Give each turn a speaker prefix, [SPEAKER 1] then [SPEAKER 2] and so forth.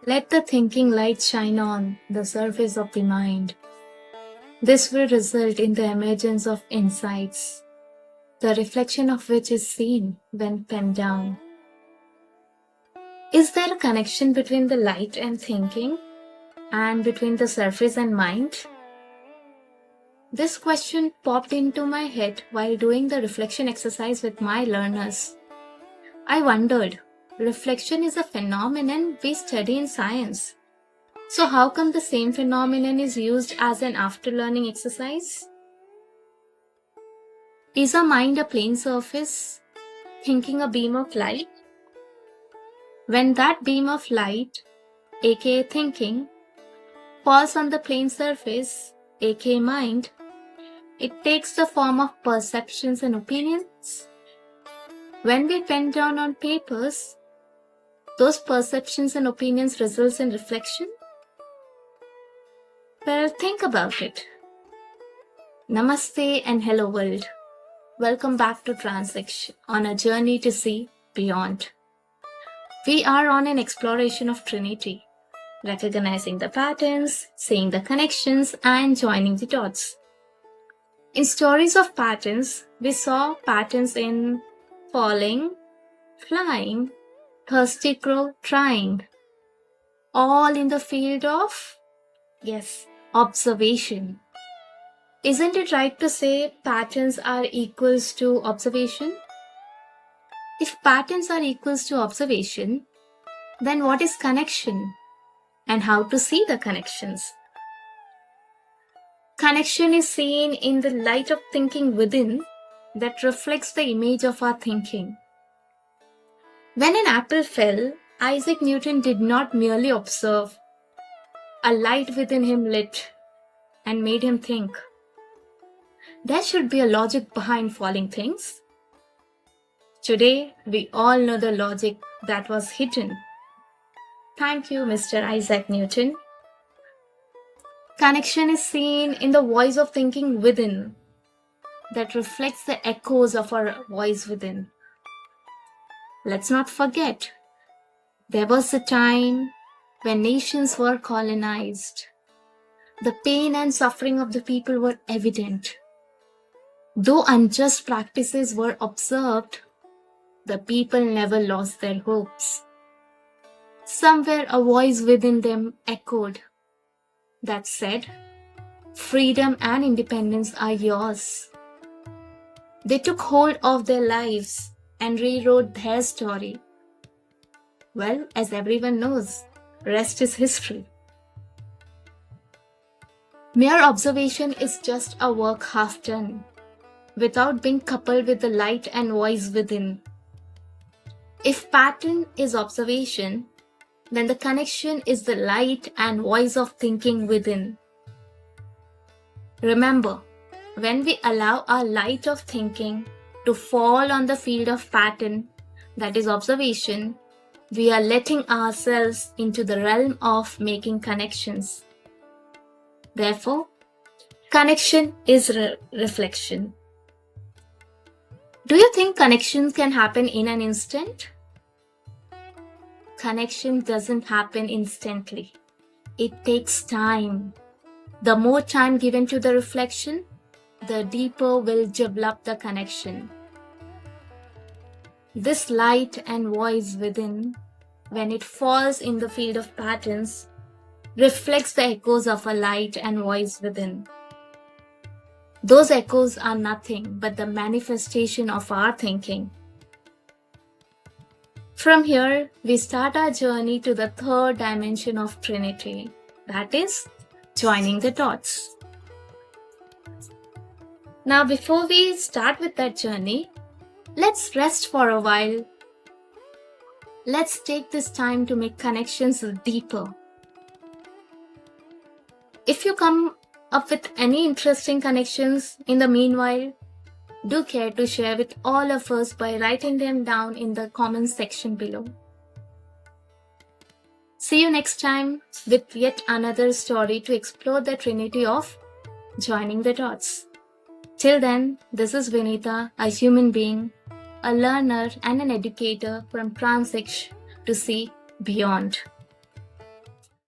[SPEAKER 1] Let the thinking light shine on the surface of the mind. This will result in the emergence of insights, the reflection of which is seen when penned down. Is there a connection between the light and thinking, and between the surface and mind? This question popped into my head while doing the reflection exercise with my learners. I wondered, reflection is a phenomenon we study in science. So how come the same phenomenon is used as an after-learning exercise? Is our mind a plane surface, thinking a beam of light? When that beam of light, aka thinking, falls on the plane surface, aka mind, it takes the form of perceptions and opinions. When we pen down on papers, those perceptions and opinions results in reflection? Well, think about it. Namaste and hello world. Welcome back to Transaction on a journey to see beyond. We are on an exploration of Trinity, recognizing the patterns, seeing the connections, and joining the dots. In stories of patterns, we saw patterns in falling, flying, thirsty crow trying, all in the field of, observation. Isn't it right to say patterns are equals to observation? If patterns are equals to observation, then what is connection and how to see the connections? Connection is seen in the light of thinking within that reflects the image of our thinking. When an apple fell, Isaac Newton did not merely observe. A light within him lit and made him think. There should be a logic behind falling things. Today, we all know the logic that was hidden. Thank you, Mr. Isaac Newton. Connection is seen in the voice of thinking within that reflects the echoes of our voice within. Let's not forget, there was a time when nations were colonized. The pain and suffering of the people were evident. Though unjust practices were observed, the people never lost their hopes. Somewhere a voice within them echoed that said, freedom and independence are yours. They took hold of their lives and rewrote their story. Well, as everyone knows, rest is history. Mere observation is just a work half done, without being coupled with the light and voice within. If pattern is observation, then the connection is the light and voice of thinking within. Remember, when we allow our light of thinking to fall on the field of pattern, that is observation, we are letting ourselves into the realm of making connections. Therefore, connection is reflection. Do you think connections can happen in an instant? Connection doesn't happen instantly. It takes time. The more time given to the reflection, the deeper will develop the connection. This light and voice within, when it falls in the field of patterns, reflects the echoes of a light and voice within. Those echoes are nothing but the manifestation of our thinking. From here, we start our journey to the third dimension of Trinity, that is, joining the dots. Now, before we start with that journey, let's rest for a while. Let's take this time to make connections deeper. If you come up with any interesting connections in the meanwhile, do care to share with all of us by writing them down in the comments section below. See you next time with yet another story to explore the trinity of joining the dots. Till then, this is Vinita, a human being, a learner and an educator from Transaction to see beyond.